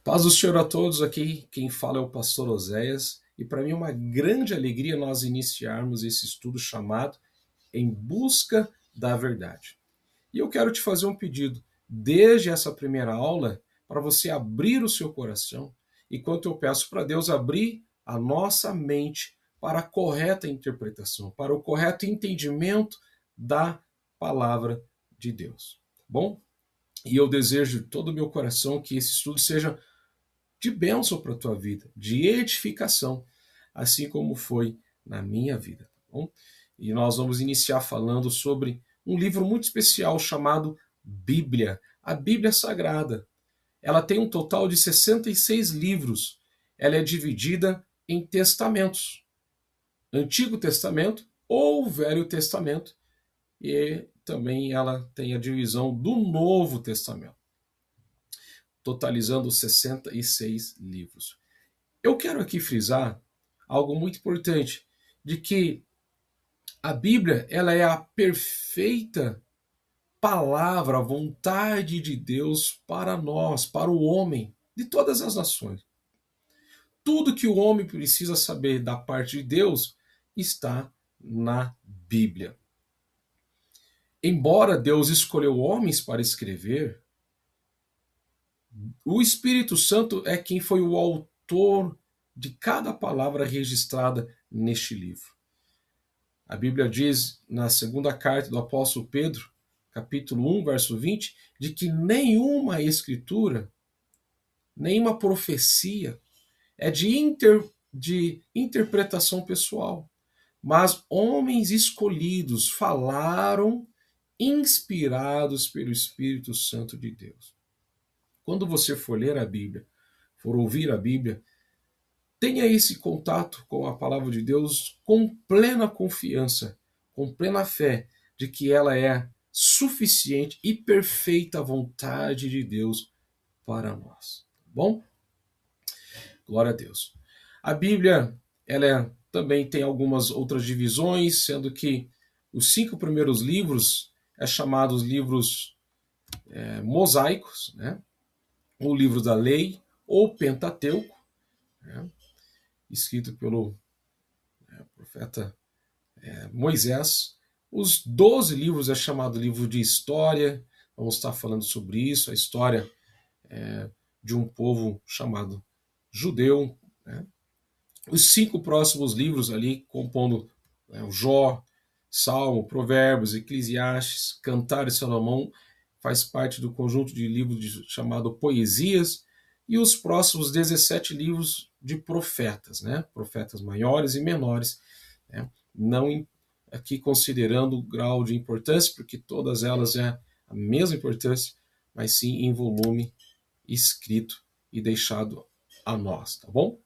Paz do Senhor a todos, aqui quem fala é o pastor Oséias, e para mim é uma grande alegria nós iniciarmos esse estudo chamado Em Busca da Verdade. E eu quero te fazer um pedido, desde essa primeira aula, para você abrir o seu coração, enquanto eu peço para Deus abrir a nossa mente para a correta interpretação, para o correto entendimento da palavra de Deus. Bom? E eu desejo de todo o meu coração que esse estudo seja de bênção para a tua vida, de edificação, assim como foi na minha vida. Tá bom? E nós vamos iniciar falando sobre um livro muito especial chamado Bíblia, a Bíblia Sagrada. Ela tem um total de 66 livros. Ela é dividida em testamentos. Antigo Testamento ou Velho Testamento. E também ela tem a divisão do Novo Testamento, totalizando 66 livros. Eu quero aqui frisar algo muito importante, de que a Bíblia ela é a perfeita palavra, a vontade de Deus para nós, para o homem, de todas as nações. Tudo que o homem precisa saber da parte de Deus está na Bíblia. Embora Deus escolheu homens para escrever, o Espírito Santo é quem foi o autor de cada palavra registrada neste livro. A Bíblia diz na segunda carta do apóstolo Pedro, capítulo 1, verso 20, de que nenhuma escritura, nenhuma profecia é de interpretação pessoal, mas homens escolhidos falaram inspirados pelo Espírito Santo de Deus. Quando você for ler a Bíblia, for ouvir a Bíblia, tenha esse contato com a palavra de Deus com plena confiança, com plena fé de que ela é suficiente e perfeita vontade de Deus para nós. Tá bom? Glória a Deus. A Bíblia, também tem algumas outras divisões, sendo que os 5 primeiros livros é chamados livros mosaicos, né? O livro da lei, ou Pentateuco, né? Escrito pelo profeta Moisés. Os 12 livros é chamado livro de história, vamos estar falando sobre isso, a história de um povo chamado judeu. Né? Os 5 próximos livros ali, compondo o Jó, Salmo, Provérbios, Eclesiastes, Cantar e Salomão, faz parte do conjunto de livros chamado Poesias, e os próximos 17 livros de profetas, né? Profetas maiores e menores, né? Não aqui considerando o grau de importância, porque todas elas é a mesma importância, mas sim em volume escrito e deixado a nós, tá bom?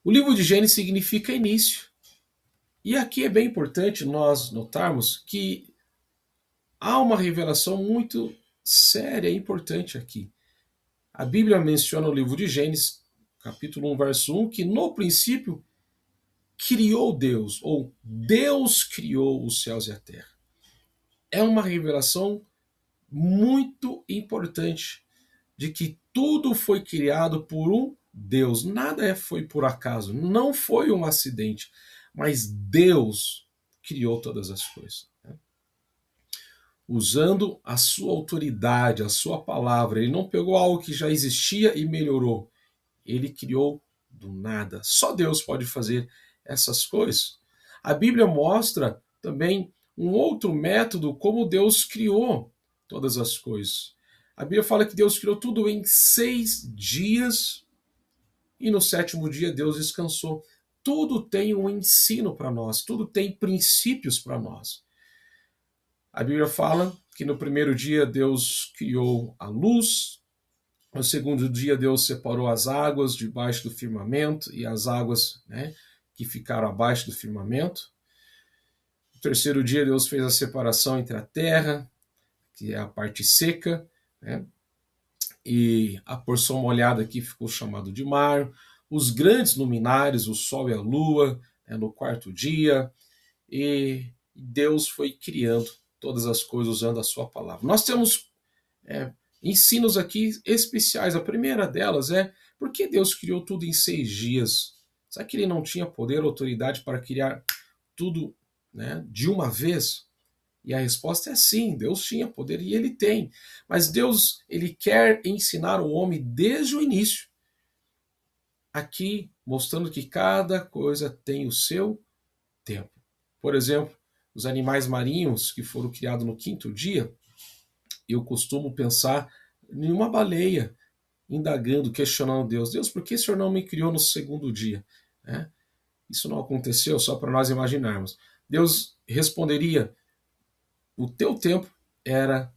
O livro de Gênesis significa início. E aqui é bem importante nós notarmos que há uma revelação muito séria e importante aqui. A Bíblia menciona no livro de Gênesis, capítulo 1, verso 1, que no princípio criou Deus, ou Deus criou os céus e a terra. É uma revelação muito importante de que tudo foi criado por um Deus. Nada foi por acaso, não foi um acidente, mas Deus criou todas as coisas. Usando a sua autoridade, a sua palavra. Ele não pegou algo que já existia e melhorou. Ele criou do nada. Só Deus pode fazer essas coisas. A Bíblia mostra também um outro método como Deus criou todas as coisas. A Bíblia fala que Deus criou tudo em 6 dias e no 7º dia Deus descansou. Tudo tem um ensino para nós, tudo tem princípios para nós. A Bíblia fala que no primeiro dia Deus criou a luz, no segundo dia Deus separou as águas debaixo do firmamento e as águas, né, que ficaram abaixo do firmamento. No terceiro dia Deus fez a separação entre a terra, que é a parte seca, né, e a porção molhada aqui ficou chamado de mar. Os grandes luminares, o sol e a lua, né, no 4º dia, e Deus foi criando todas as coisas usando a sua palavra. Nós temos ensinos aqui especiais. A primeira delas é: por que Deus criou tudo em 6 dias? Será que ele não tinha poder, autoridade para criar tudo, né, de uma vez? E a resposta é sim, Deus tinha poder e ele tem. Mas Deus, ele quer ensinar o homem desde o início. Aqui, mostrando que cada coisa tem o seu tempo. Por exemplo, os animais marinhos que foram criados no 5º dia, eu costumo pensar em uma baleia indagando, questionando Deus. Deus, por que o Senhor não me criou no 2º dia? Né? Isso não aconteceu, só para nós imaginarmos. Deus responderia: o teu tempo era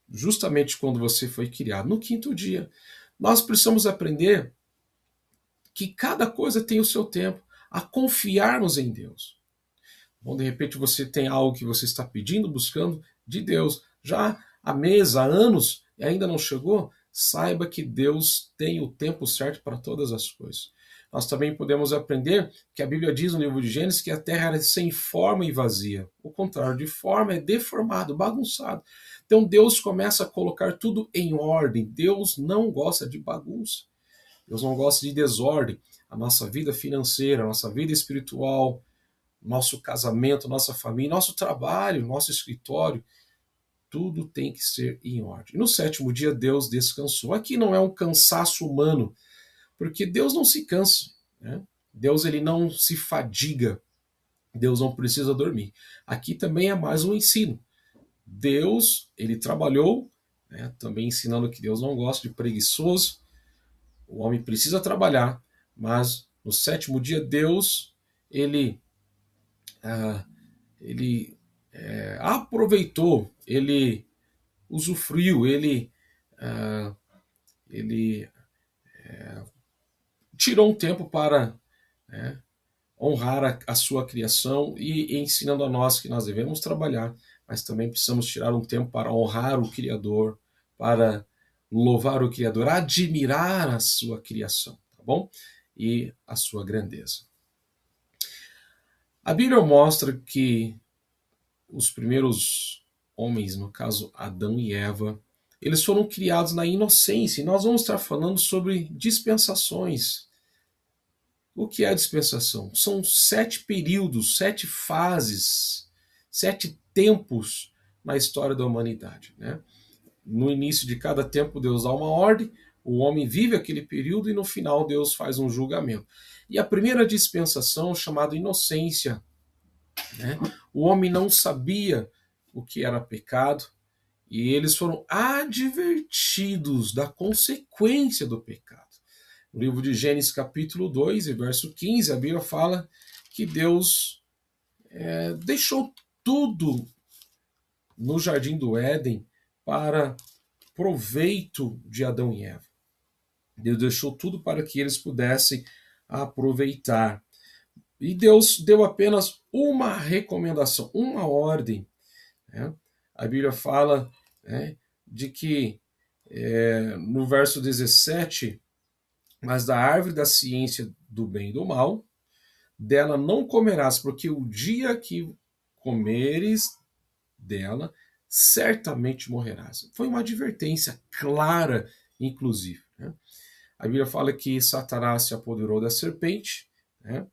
justamente quando você foi criado, no 5º dia. Nós precisamos aprender que cada coisa tem o seu tempo, a confiarmos em Deus. Bom, de repente você tem algo que você está pedindo, buscando de Deus, já há meses, há anos, e ainda não chegou, saiba que Deus tem o tempo certo para todas as coisas. Nós também podemos aprender que a Bíblia diz no livro de Gênesis que a terra era sem forma e vazia. O contrário de forma é deformado, bagunçado. Então Deus começa a colocar tudo em ordem. Deus não gosta de bagunça. Deus não gosta de desordem. A nossa vida financeira, a nossa vida espiritual, nosso casamento, nossa família, nosso trabalho, nosso escritório, tudo tem que ser em ordem. E no 7º dia Deus descansou. Aqui não é um cansaço humano, porque Deus não se cansa, né? Deus ele não se fadiga, Deus não precisa dormir. Aqui também é mais um ensino. Deus ele trabalhou, né, também ensinando que Deus não gosta de preguiçoso. O homem precisa trabalhar, mas no 7º dia Deus ele ele aproveitou, ele usufruiu, ele tirou um tempo para, né, honrar a sua criação e ensinando a nós que nós devemos trabalhar, mas também precisamos tirar um tempo para honrar o Criador, para louvar o Criador, admirar a sua criação, tá bom? E a sua grandeza. A Bíblia mostra que os primeiros homens, no caso Adão e Eva, eles foram criados na inocência. E nós vamos estar falando sobre dispensações. O que é a dispensação? São 7 períodos, 7 fases, 7 tempos na história da humanidade, né? No início de cada tempo, Deus dá uma ordem, o homem vive aquele período e no final Deus faz um julgamento. E a primeira dispensação, chamada inocência, né? O homem não sabia o que era pecado e eles foram advertidos da consequência do pecado. No livro de Gênesis, capítulo 2, e verso 15, a Bíblia fala que Deus deixou tudo no jardim do Éden para proveito de Adão e Eva. Deus deixou tudo para que eles pudessem aproveitar. E Deus deu apenas uma recomendação, uma ordem, né? A Bíblia fala, né, de que no verso 17, mas da árvore da ciência do bem e do mal, dela não comerás, porque o dia que comeres dela, certamente morrerás. Foi uma advertência clara, inclusive, né? A Bíblia fala que Satanás se apoderou da serpente, né,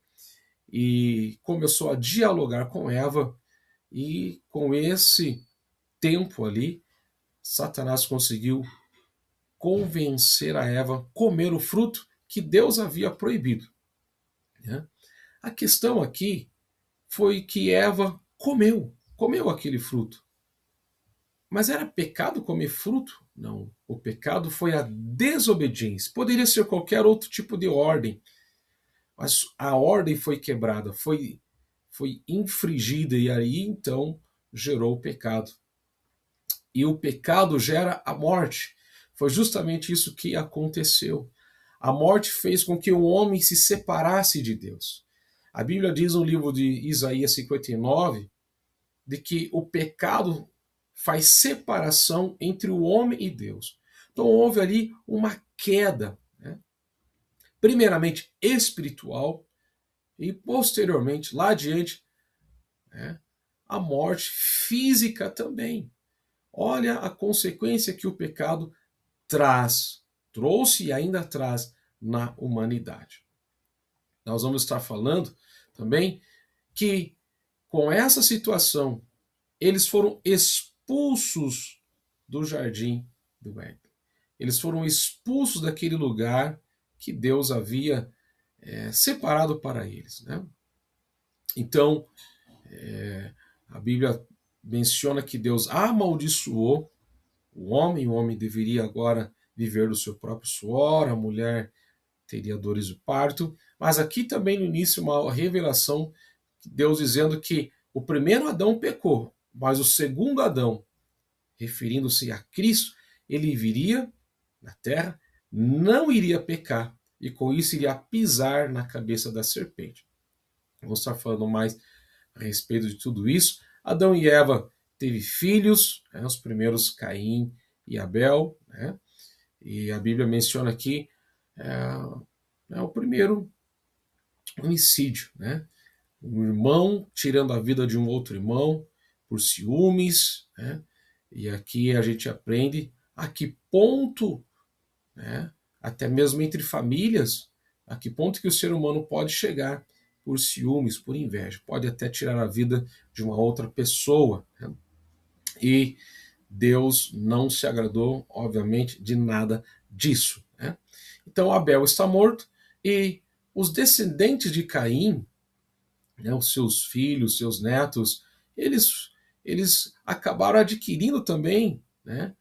e começou a dialogar com Eva, e com esse tempo ali, Satanás conseguiu convencer a Eva a comer o fruto que Deus havia proibido, né? A questão aqui foi que Eva comeu aquele fruto. Mas era pecado comer fruto? Não. O pecado foi a desobediência. Poderia ser qualquer outro tipo de ordem, mas a ordem foi quebrada, foi infringida, e aí então gerou o pecado. E o pecado gera a morte. Foi justamente isso que aconteceu. A morte fez com que o homem se separasse de Deus. A Bíblia diz no livro de Isaías 59 de que o pecado faz separação entre o homem e Deus. Então houve ali uma queda, né? Primeiramente espiritual e posteriormente, lá adiante, né, a morte física também. olha a consequência que o pecado trouxe e ainda traz na humanidade. Nós vamos estar falando também que com essa situação eles foram expulsos do jardim do Éden. Eles foram expulsos daquele lugar que Deus havia separado para eles, né? Então, a Bíblia menciona que Deus amaldiçoou o homem deveria agora viver do seu próprio suor, a mulher teria dores de parto, mas aqui também no início uma revelação, Deus dizendo que o primeiro Adão pecou, mas o segundo Adão, referindo-se a Cristo, ele viria na terra, não iria pecar, e com isso iria pisar na cabeça da serpente. Vamos estar falando mais a respeito de tudo isso. Adão e Eva teve filhos, os primeiros Caim e Abel, né? E a Bíblia menciona aqui o primeiro homicídio, né? Um irmão tirando a vida de um outro irmão por ciúmes, né? E aqui a gente aprende a que ponto, né, até mesmo entre famílias, a que ponto que o ser humano pode chegar por ciúmes, por inveja, pode até tirar a vida de uma outra pessoa, né? E Deus não se agradou, obviamente, de nada disso, né? Então Abel está morto e os descendentes de Caim, né, os seus filhos, seus netos, eles acabaram adquirindo também, né,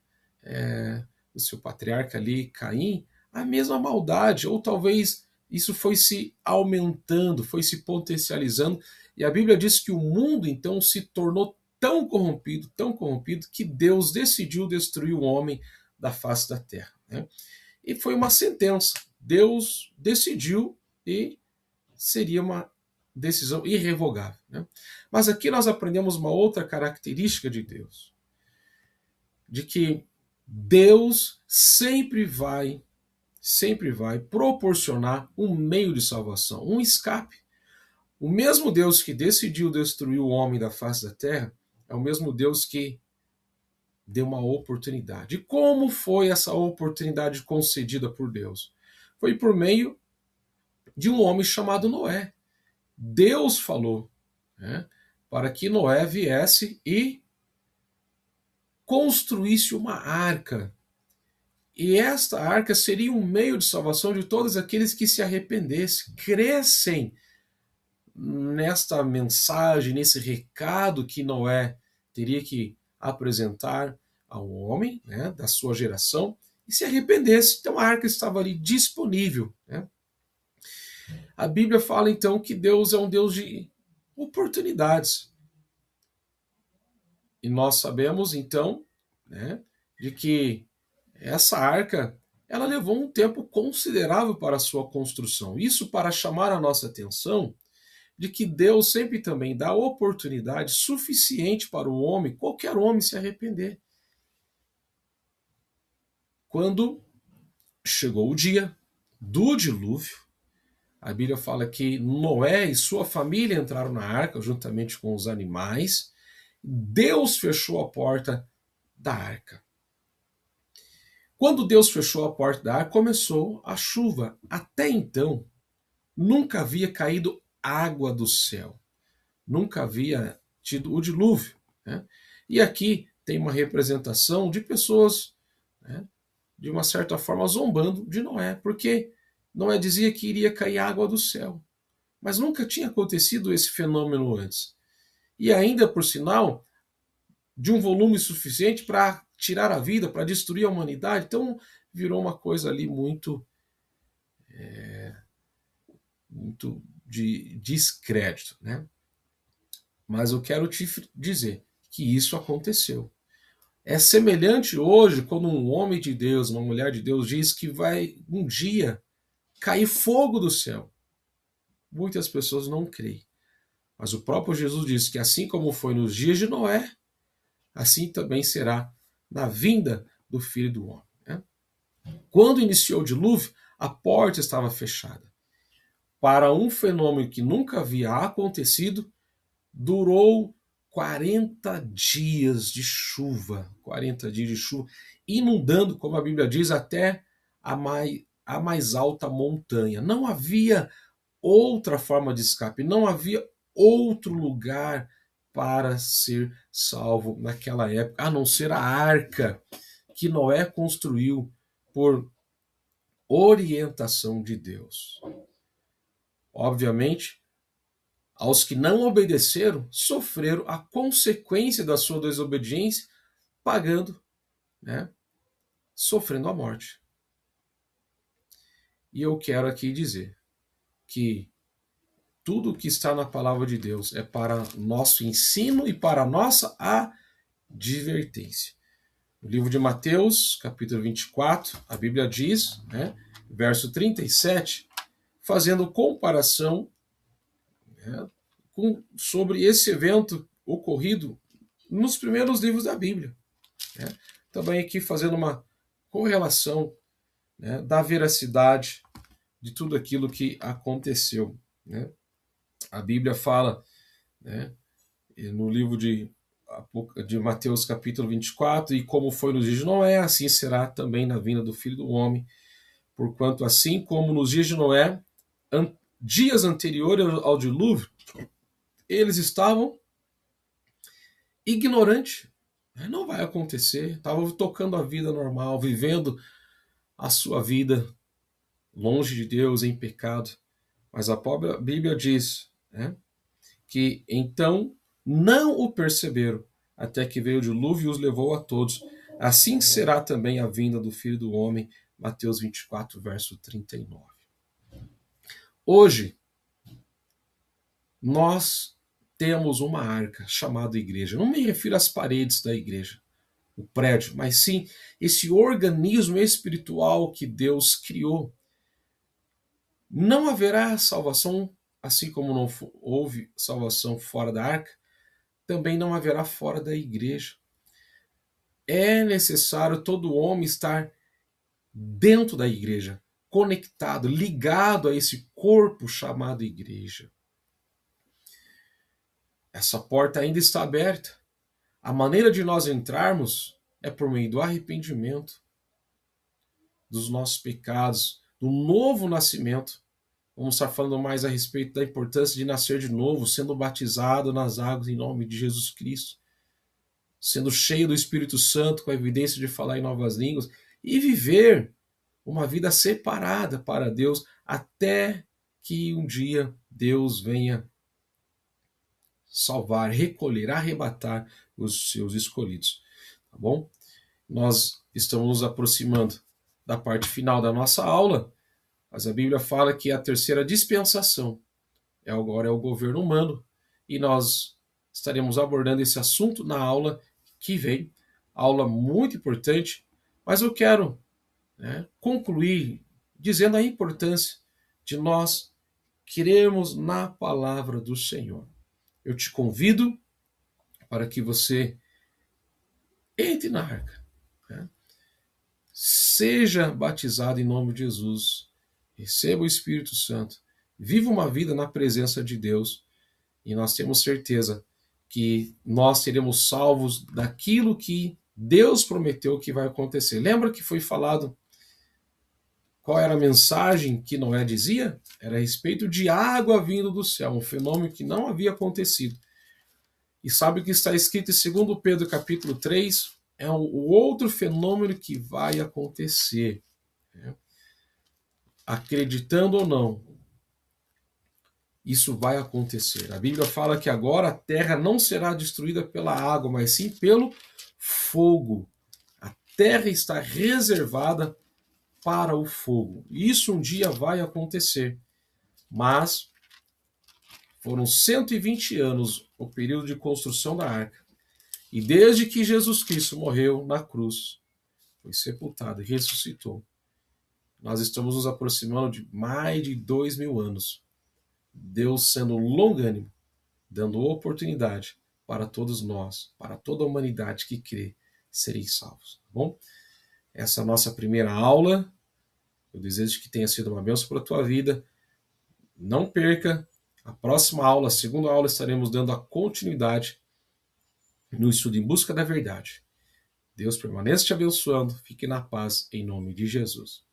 o seu patriarca ali, Caim, a mesma maldade, ou talvez isso foi se aumentando, foi se potencializando, e a Bíblia diz que o mundo então se tornou tão corrompido, que Deus decidiu destruir o homem da face da terra, né? E foi uma sentença. Deus decidiu e seria uma decisão irrevogável, né? Mas aqui nós aprendemos uma outra característica de Deus, de que Deus sempre vai proporcionar um meio de salvação, um escape. O mesmo Deus que decidiu destruir o homem da face da terra é o mesmo Deus que deu uma oportunidade. E como foi essa oportunidade concedida por Deus? Foi por meio de um homem chamado Noé. Deus falou, né, para que Noé viesse e construísse uma arca. E esta arca seria um meio de salvação de todos aqueles que se arrependessem, crescem nesta mensagem, nesse recado que Noé teria que apresentar ao homem, né, da sua geração, e se arrependesse. Então a arca estava ali disponível, né? A Bíblia fala então que Deus é um Deus de oportunidades. E nós sabemos então, né, de que essa arca ela levou um tempo considerável para a sua construção. Isso para chamar a nossa atenção de que Deus sempre também dá oportunidade suficiente para o homem, qualquer homem, se arrepender. Quando chegou o dia do dilúvio, a Bíblia fala que Noé e sua família entraram na arca juntamente com os animais. Deus fechou a porta da arca. Quando Deus fechou a porta da arca, começou a chuva. Até então, nunca havia caído água do céu. Nunca havia tido o dilúvio, né? E aqui tem uma representação de pessoas, né, de uma certa forma zombando de Noé, porque Noé dizia que iria cair água do céu, mas nunca tinha acontecido esse fenômeno antes. E ainda, por sinal, de um volume suficiente para tirar a vida, para destruir a humanidade. Então virou uma coisa ali muito de descrédito, né? Mas eu quero te dizer que isso aconteceu. É semelhante hoje quando um homem de Deus, uma mulher de Deus diz que vai um dia cair fogo do céu. Muitas pessoas não creem. Mas o próprio Jesus disse que assim como foi nos dias de Noé, assim também será na vinda do Filho do Homem, né? Quando iniciou o dilúvio, a porta estava fechada. Para um fenômeno que nunca havia acontecido, durou 40 dias de chuva, 40 dias de chuva, inundando, como a Bíblia diz, até a mais alta montanha. Não havia outra forma de escape, não havia outro lugar para ser salvo naquela época, a não ser a arca que Noé construiu por orientação de Deus. Obviamente, aos que não obedeceram, sofreram a consequência da sua desobediência, pagando, né, sofrendo a morte. E eu quero aqui dizer que tudo que está na palavra de Deus é para nosso ensino e para nossa advertência. No livro de Mateus, capítulo 24, a Bíblia diz, né, verso 37, fazendo comparação, né, sobre esse evento ocorrido nos primeiros livros da Bíblia. Né? Também aqui fazendo uma correlação, né, da veracidade de tudo aquilo que aconteceu. Né? A Bíblia fala, né, no livro de Mateus capítulo 24, e como foi nos dias de Noé, assim será também na vinda do Filho do Homem, porquanto assim como nos dias de Noé, dias anteriores ao dilúvio, eles estavam ignorantes. Não vai acontecer, estavam tocando a vida normal, vivendo a sua vida longe de Deus, em pecado. Mas a própria Bíblia diz, né, que então não o perceberam, até que veio o dilúvio e os levou a todos. Assim será também a vinda do Filho do Homem. Mateus 24, verso 39. Hoje, nós temos uma arca chamada igreja. Não me refiro às paredes da igreja, o prédio, mas sim esse organismo espiritual que Deus criou. Não haverá salvação, assim como não houve salvação fora da arca, também não haverá fora da igreja. É necessário todo homem estar dentro da igreja, conectado, ligado a esse corpo chamado igreja. Essa porta ainda está aberta. A maneira de nós entrarmos é por meio do arrependimento dos nossos pecados, do novo nascimento. Vamos estar falando mais a respeito da importância de nascer de novo, sendo batizado nas águas em nome de Jesus Cristo, sendo cheio do Espírito Santo, com a evidência de falar em novas línguas, e viver uma vida separada para Deus, até que um dia Deus venha salvar, recolher, arrebatar os seus escolhidos. Tá bom? Nós estamos nos aproximando da parte final da nossa aula, mas a Bíblia fala que a terceira dispensação agora é o governo humano, e nós estaremos abordando esse assunto na aula que vem, aula muito importante, mas eu quero, né, concluir dizendo a importância de nós crermos na palavra do Senhor. Eu te convido para que você entre na arca, né? Seja batizado em nome de Jesus, receba o Espírito Santo, viva uma vida na presença de Deus, e nós temos certeza que nós seremos salvos daquilo que Deus prometeu que vai acontecer. Lembra que foi falado qual era a mensagem que Noé dizia? Era a respeito de água vindo do céu, um fenômeno que não havia acontecido. E sabe o que está escrito em 2 Pedro capítulo 3? É o outro fenômeno que vai acontecer. Né? Acreditando ou não, isso vai acontecer. A Bíblia fala que agora a terra não será destruída pela água, mas sim pelo fogo. A terra está reservada para o fogo. Isso um dia vai acontecer. Mas foram 120 anos o período de construção da arca. E desde que Jesus Cristo morreu na cruz, foi sepultado e ressuscitou, nós estamos nos aproximando de mais de 2000 anos. Deus sendo longânimo, dando oportunidade para todos nós, para toda a humanidade que crê, serem salvos. Tá bom? Essa é a nossa primeira aula. Eu desejo que tenha sido uma bênção para a tua vida. Não perca a próxima aula, a segunda aula, estaremos dando a continuidade no estudo Em Busca da Verdade. Deus permaneça te abençoando. Fique na paz, em nome de Jesus.